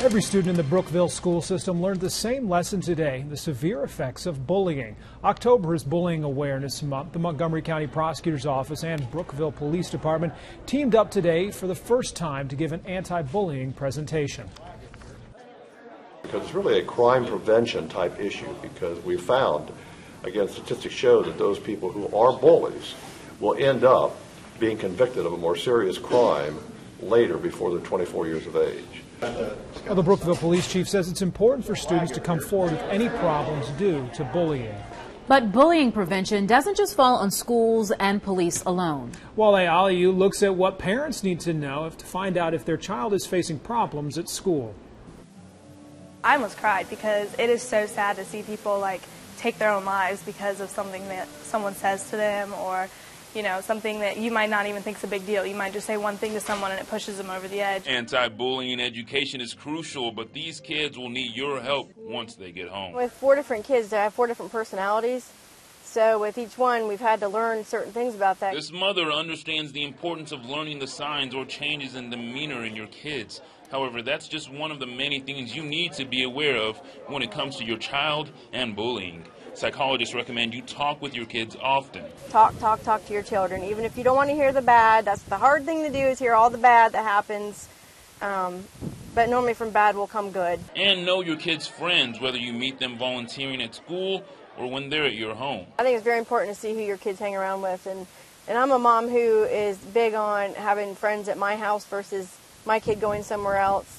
Every student in the Brookville school system learned the same lesson today, the severe effects of bullying. October is Bullying Awareness Month. The Montgomery County Prosecutor's Office and Brookville Police Department teamed up today for the first time to give an anti-bullying presentation. Because it's really a crime prevention type issue, because we found, again, statistics show that those people who are bullies will end up being convicted of a more serious crime later before they're 24 years of age. Well, the Brookville police chief says it's important for students to come forward with any problems due to bullying. But bullying prevention doesn't just fall on schools and police alone. Wale Aliyu looks at what parents need to know to find out if their child is facing problems at school. I almost cried because it is so sad to see people take their own lives because of something that someone says to them, or something that you might not even think is a big deal. You might just say one thing to someone and it pushes them over the edge. Anti-bullying education is crucial, but these kids will need your help once they get home. With 4 different kids, they have 4 different personalities. So with each one, we've had to learn certain things about that. This mother understands the importance of learning the signs or changes in demeanor in your kids. However, that's just one of the many things you need to be aware of when it comes to your child and bullying. Psychologists recommend you talk with your kids often. Talk to your children. Even if you don't want to hear the bad, that's the hard thing to do, is hear all the bad that happens. But normally from bad will come good. And know your kids' friends, whether you meet them volunteering at school or when they're at your home. I think it's very important to see who your kids hang around with. And I'm a mom who is big on having friends at my house versus my kid going somewhere else.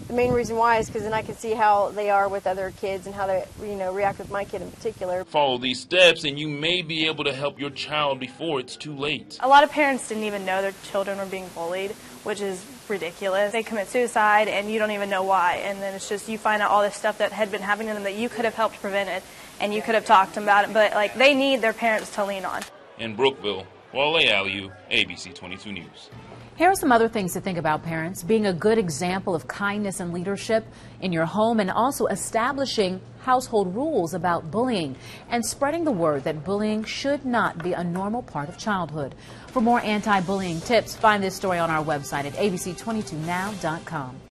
The main reason why is because then I can see how they are with other kids and how they react with my kid in particular. Follow these steps and you may be able to help your child before it's too late. A lot of parents didn't even know their children were being bullied, which is ridiculous. They commit suicide and you don't even know why, and then it's just you find out all this stuff that had been happening to them that you could have helped prevent it and you could have talked to them about it, but they need their parents to lean on. In Brookville, Wale Aliyu, ABC 22 News. Here are some other things to think about, parents. Being a good example of kindness and leadership in your home, and also establishing household rules about bullying and spreading the word that bullying should not be a normal part of childhood. For more anti-bullying tips, find this story on our website at abc22now.com.